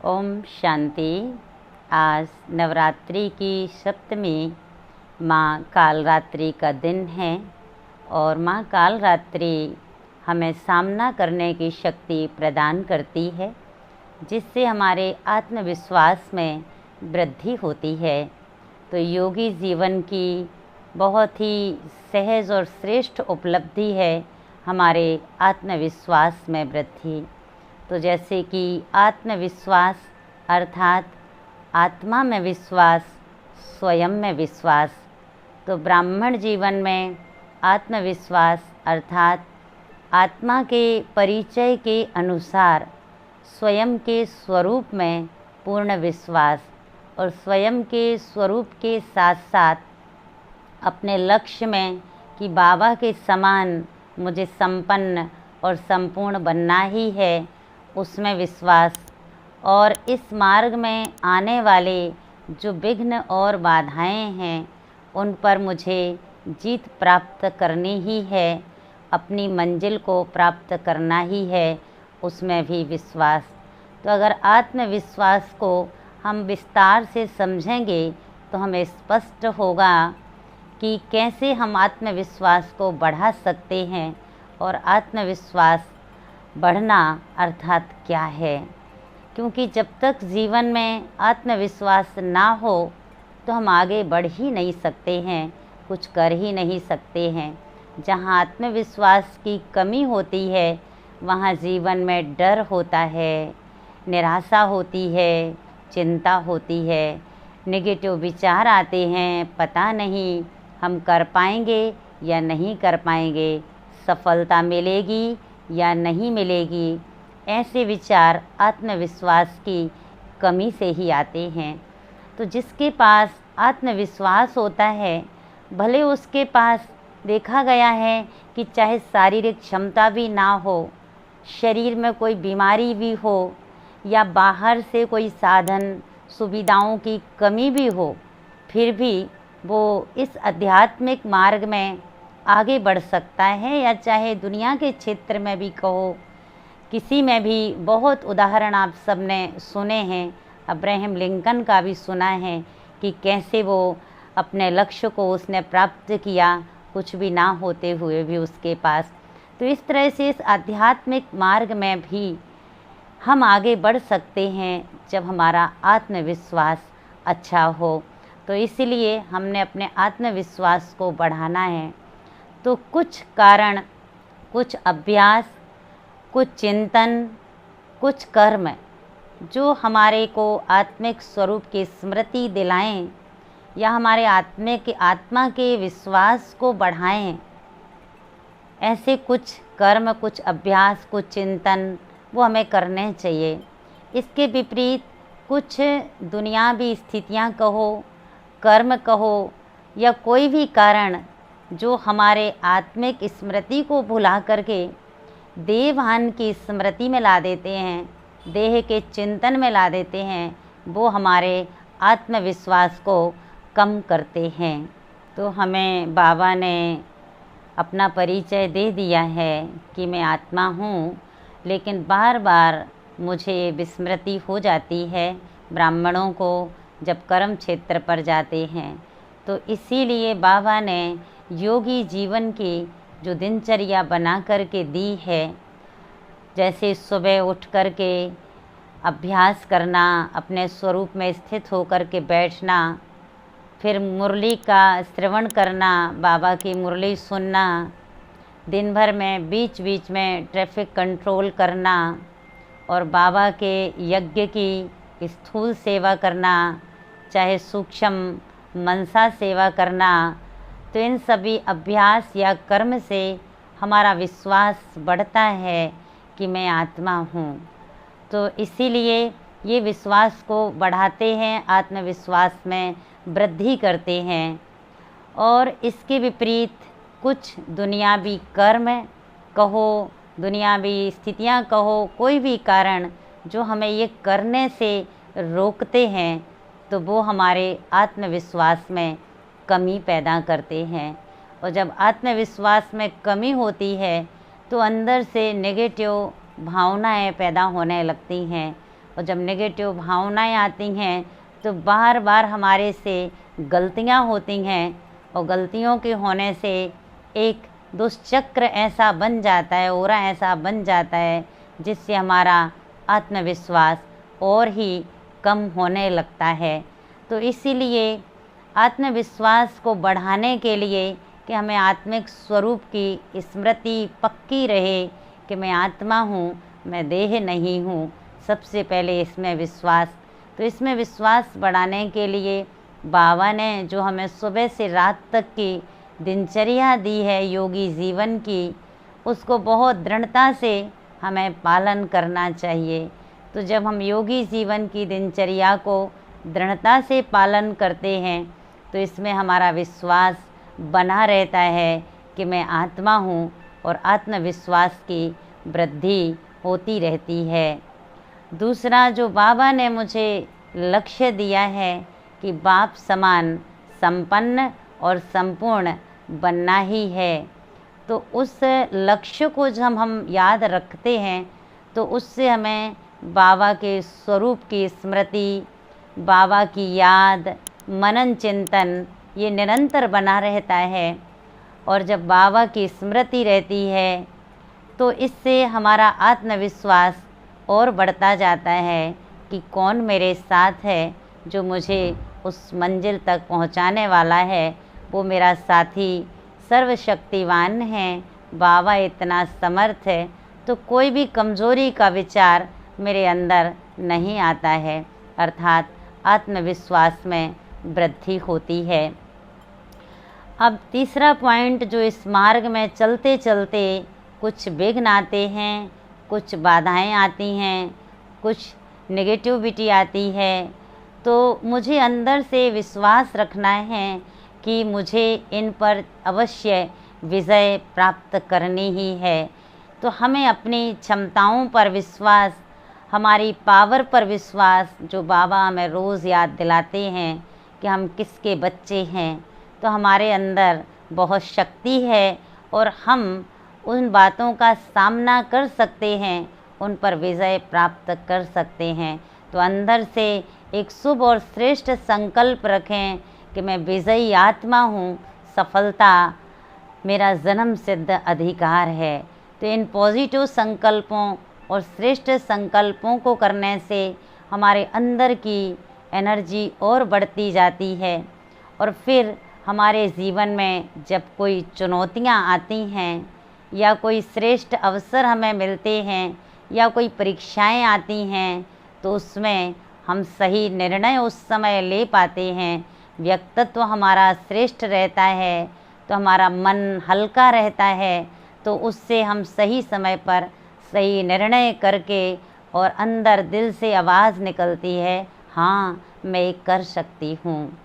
ओम शांति। आज नवरात्रि की सप्तमी माँ कालरात्रि का दिन है और माँ कालरात्रि हमें सामना करने की शक्ति प्रदान करती है, जिससे हमारे आत्मविश्वास में वृद्धि होती है। तो योगी जीवन की बहुत ही सहज और श्रेष्ठ उपलब्धि है हमारे आत्मविश्वास में वृद्धि। तो जैसे कि आत्मविश्वास अर्थात आत्मा में विश्वास, स्वयं में विश्वास। तो ब्राह्मण जीवन में आत्मविश्वास अर्थात आत्मा के परिचय के अनुसार स्वयं के स्वरूप में पूर्ण विश्वास और स्वयं के स्वरूप के साथ साथ अपने लक्ष्य में कि बाबा के समान मुझे संपन्न और संपूर्ण बनना ही है, उसमें विश्वास। और इस मार्ग में आने वाले जो विघ्न और बाधाएं हैं उन पर मुझे जीत प्राप्त करनी ही है, अपनी मंजिल को प्राप्त करना ही है, उसमें भी विश्वास। तो अगर आत्मविश्वास को हम विस्तार से समझेंगे तो हमें स्पष्ट होगा कि कैसे हम आत्मविश्वास को बढ़ा सकते हैं और आत्मविश्वास बढ़ना अर्थात क्या है। क्योंकि जब तक जीवन में आत्मविश्वास ना हो तो हम आगे बढ़ ही नहीं सकते हैं, कुछ कर ही नहीं सकते हैं। जहाँ आत्मविश्वास की कमी होती है वहाँ जीवन में डर होता है, निराशा होती है, चिंता होती है, नेगेटिव विचार आते हैं, पता नहीं हम कर पाएंगे या नहीं कर पाएंगे, सफलता मिलेगी या नहीं मिलेगी। ऐसे विचार आत्मविश्वास की कमी से ही आते हैं। तो जिसके पास आत्मविश्वास होता है, भले उसके पास देखा गया है कि चाहे शारीरिक क्षमता भी ना हो, शरीर में कोई बीमारी भी हो या बाहर से कोई साधन सुविधाओं की कमी भी हो, फिर भी वो इस आध्यात्मिक मार्ग में आगे बढ़ सकता है। या चाहे दुनिया के क्षेत्र में भी कहो, किसी में भी बहुत उदाहरण आप सबने सुने हैं, अब्राहम लिंकन का भी सुना है कि कैसे वो अपने लक्ष्य को उसने प्राप्त किया, कुछ भी ना होते हुए भी उसके पास। तो इस तरह से इस आध्यात्मिक मार्ग में भी हम आगे बढ़ सकते हैं जब हमारा आत्मविश्वास अच्छा हो। तो इसलिए हमने अपने आत्मविश्वास को बढ़ाना है। तो कुछ कारण, कुछ अभ्यास, कुछ चिंतन, कुछ कर्म जो हमारे को आत्मिक स्वरूप की स्मृति दिलाएं या हमारे आत्मा के विश्वास को बढ़ाएं, ऐसे कुछ कर्म, कुछ अभ्यास, कुछ चिंतन वो हमें करने चाहिए। इसके विपरीत कुछ दुनियावी स्थितियां कहो, कर्म कहो या कोई भी कारण जो हमारे आत्मिक स्मृति को भुला करके देवभान की स्मृति में ला देते हैं, देह के चिंतन में ला देते हैं, वो हमारे आत्मविश्वास को कम करते हैं। तो हमें बाबा ने अपना परिचय दे दिया है कि मैं आत्मा हूँ, लेकिन बार बार मुझे विस्मृति हो जाती है। ब्राह्मणों को जब कर्म क्षेत्र पर जाते हैं तो इसीलिए बाबा ने योगी जीवन की जो दिनचर्या बना करके दी है, जैसे सुबह उठ कर के अभ्यास करना, अपने स्वरूप में स्थित होकर के बैठना, फिर मुरली का श्रवण करना, बाबा की मुरली सुनना, दिन भर में बीच बीच में ट्रैफिक कंट्रोल करना और बाबा के यज्ञ की स्थूल सेवा करना, चाहे सूक्ष्म मनसा सेवा करना। तो इन सभी अभ्यास या कर्म से हमारा विश्वास बढ़ता है कि मैं आत्मा हूँ। तो इसीलिए ये विश्वास को बढ़ाते हैं, आत्मविश्वास में वृद्धि करते हैं। और इसके विपरीत कुछ दुनियावी कर्म कहो, दुनियावी स्थितियाँ कहो, कोई भी कारण जो हमें ये करने से रोकते हैं, तो वो हमारे आत्मविश्वास में कमी पैदा करते हैं। और जब आत्मविश्वास में कमी होती है तो अंदर से नेगेटिव भावनाएं पैदा होने लगती हैं, और जब नेगेटिव भावनाएं आती हैं तो बार बार हमारे से गलतियां होती हैं, और गलतियों के होने से एक दुष्चक्र ऐसा बन जाता है, ओरा ऐसा बन जाता है, जिससे हमारा आत्मविश्वास और ही कम होने लगता है। तो इसीलिए आत्मविश्वास को बढ़ाने के लिए कि हमें आत्मिक स्वरूप की स्मृति पक्की रहे कि मैं आत्मा हूँ, मैं देह नहीं हूँ, सबसे पहले इसमें विश्वास। तो इसमें विश्वास बढ़ाने के लिए बाबा ने जो हमें सुबह से रात तक की दिनचर्या दी है योगी जीवन की, उसको बहुत दृढ़ता से हमें पालन करना चाहिए। तो जब हम योगी जीवन की दिनचर्या को दृढ़ता से पालन करते हैं तो इसमें हमारा विश्वास बना रहता है कि मैं आत्मा हूँ, और आत्मविश्वास की वृद्धि होती रहती है। दूसरा जो बाबा ने मुझे लक्ष्य दिया है कि बाप समान संपन्न और संपूर्ण बनना ही है, तो उस लक्ष्य को जब हम याद रखते हैं तो उससे हमें बाबा के स्वरूप की स्मृति, बाबा की याद, मनन चिंतन ये निरंतर बना रहता है। और जब बाबा की स्मृति रहती है तो इससे हमारा आत्मविश्वास और बढ़ता जाता है कि कौन मेरे साथ है, जो मुझे उस मंजिल तक पहुंचाने वाला है, वो मेरा साथी सर्वशक्तिवान है, बाबा इतना समर्थ है, तो कोई भी कमज़ोरी का विचार मेरे अंदर नहीं आता है, अर्थात आत्मविश्वास में वृद्धि होती है। अब तीसरा पॉइंट, जो इस मार्ग में चलते चलते कुछ विघ्न आते हैं, कुछ बाधाएं आती हैं, कुछ नेगेटिविटी आती है, तो मुझे अंदर से विश्वास रखना है कि मुझे इन पर अवश्य विजय प्राप्त करनी ही है। तो हमें अपनी क्षमताओं पर विश्वास, हमारी पावर पर विश्वास, जो बाबा हमें रोज़ याद दिलाते हैं कि हम किसके बच्चे हैं, तो हमारे अंदर बहुत शक्ति है और हम उन बातों का सामना कर सकते हैं, उन पर विजय प्राप्त कर सकते हैं। तो अंदर से एक शुभ और श्रेष्ठ संकल्प रखें कि मैं विजयी आत्मा हूँ, सफलता मेरा जन्म सिद्ध अधिकार है। तो इन पॉजिटिव संकल्पों और श्रेष्ठ संकल्पों को करने से हमारे अंदर की एनर्जी और बढ़ती जाती है, और फिर हमारे जीवन में जब कोई चुनौतियाँ आती हैं या कोई श्रेष्ठ अवसर हमें मिलते हैं या कोई परीक्षाएं आती हैं, तो उसमें हम सही निर्णय उस समय ले पाते हैं, व्यक्तित्व हमारा श्रेष्ठ रहता है, तो हमारा मन हल्का रहता है, तो उससे हम सही समय पर सही निर्णय करके और अंदर दिल से आवाज़ निकलती है, हाँ मैं कर सकती हूँ।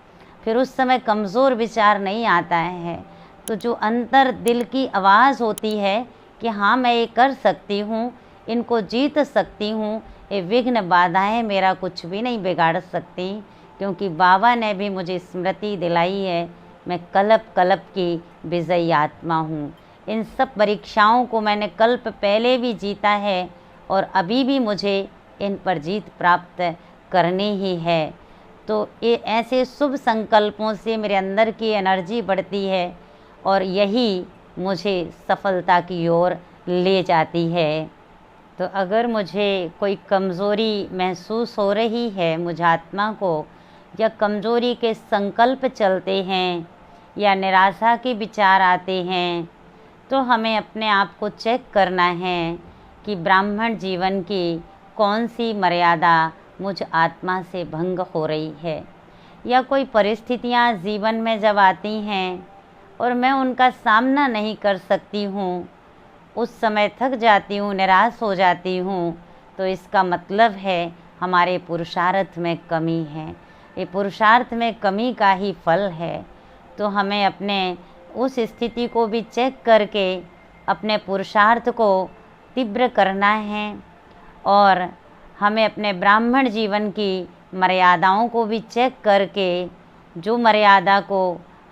फिर उस समय कमज़ोर विचार नहीं आता है, तो जो अंतर दिल की आवाज़ होती है कि हाँ मैं ये कर सकती हूँ, इनको जीत सकती हूँ, ये विघ्न बाधाएं मेरा कुछ भी नहीं बिगाड़ सकती, क्योंकि बाबा ने भी मुझे स्मृति दिलाई है, मैं कल्प कल्प की विजयी आत्मा हूँ। इन सब परीक्षाओं को मैंने कल्प पहले भी जीता है और अभी भी मुझे इन पर जीत प्राप्त करनी ही है। तो ये ऐसे शुभ संकल्पों से मेरे अंदर की एनर्जी बढ़ती है और यही मुझे सफलता की ओर ले जाती है। तो अगर मुझे कोई कमज़ोरी महसूस हो रही है, मुझे आत्मा को, या कमज़ोरी के संकल्प चलते हैं या निराशा के विचार आते हैं, तो हमें अपने आप को चेक करना है कि ब्राह्मण जीवन की कौन सी मर्यादा मुझ आत्मा से भंग हो रही है, या कोई परिस्थितियाँ जीवन में जब आती हैं और मैं उनका सामना नहीं कर सकती हूँ, उस समय थक जाती हूँ, निराश हो जाती हूँ, तो इसका मतलब है हमारे पुरुषार्थ में कमी है, ये पुरुषार्थ में कमी का ही फल है। तो हमें अपने उस स्थिति को भी चेक करके अपने पुरुषार्थ को तीव्र करना है, और हमें अपने ब्राह्मण जीवन की मर्यादाओं को भी चेक करके जो मर्यादा को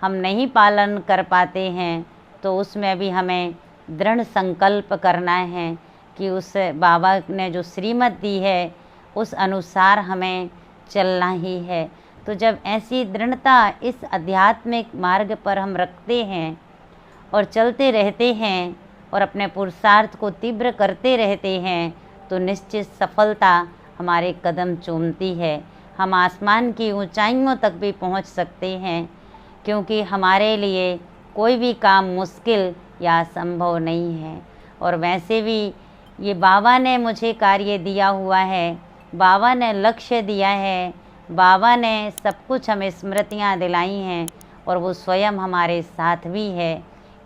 हम नहीं पालन कर पाते हैं, तो उसमें भी हमें दृढ़ संकल्प करना है कि उस बाबा ने जो श्रीमत दी है उस अनुसार हमें चलना ही है। तो जब ऐसी दृढ़ता इस आध्यात्मिक मार्ग पर हम रखते हैं और चलते रहते हैं और अपने पुरुषार्थ को तीव्र करते रहते हैं, तो निश्चित सफलता हमारे कदम चूमती है। हम आसमान की ऊंचाइयों तक भी पहुंच सकते हैं, क्योंकि हमारे लिए कोई भी काम मुश्किल या असंभव नहीं है। और वैसे भी ये बाबा ने मुझे कार्य दिया हुआ है, बाबा ने लक्ष्य दिया है, बाबा ने सब कुछ हमें स्मृतियाँ दिलाई हैं और वो स्वयं हमारे साथ भी है।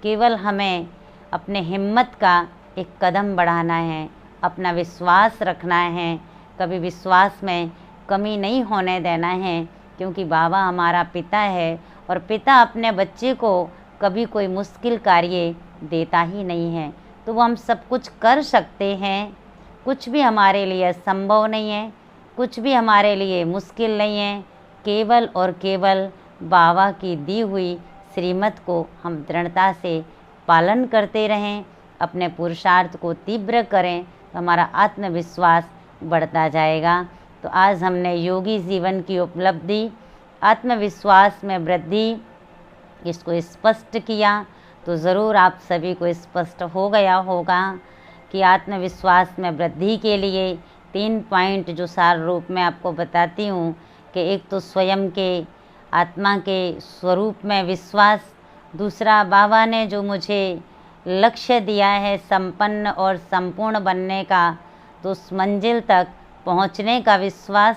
केवल हमें अपने हिम्मत का एक कदम बढ़ाना है, अपना विश्वास रखना है, कभी विश्वास में कमी नहीं होने देना है, क्योंकि बाबा हमारा पिता है और पिता अपने बच्चे को कभी कोई मुश्किल कार्य देता ही नहीं है। तो वो हम सब कुछ कर सकते हैं, कुछ भी हमारे लिए असंभव नहीं है, कुछ भी हमारे लिए मुश्किल नहीं है। केवल और केवल बाबा की दी हुई श्रीमत को हम दृढ़ता से पालन करते रहें, अपने पुरुषार्थ को तीव्र करें, तो हमारा आत्मविश्वास बढ़ता जाएगा। तो आज हमने योगी जीवन की उपलब्धि, आत्मविश्वास में वृद्धि, इसको स्पष्ट किया। तो ज़रूर आप सभी को स्पष्ट हो गया होगा कि आत्मविश्वास में वृद्धि के लिए 3 पॉइंट जो सार रूप में आपको बताती हूँ कि एक तो स्वयं के आत्मा के स्वरूप में विश्वास, दूसरा बाबा ने जो मुझे लक्ष्य दिया है संपन्न और संपूर्ण बनने का, तो उस मंजिल तक पहुँचने का विश्वास,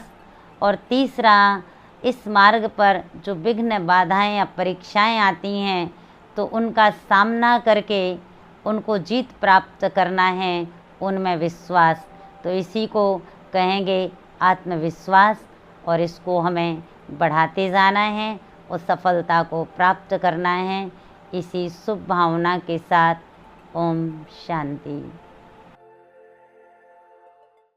और तीसरा इस मार्ग पर जो विघ्न बाधाएं या परीक्षाएं आती हैं, तो उनका सामना करके उनको जीत प्राप्त करना है, उनमें विश्वास। तो इसी को कहेंगे आत्मविश्वास, और इसको हमें बढ़ाते जाना है और सफलता को प्राप्त करना है। इसी शुभ भावना के साथ ओम शांति।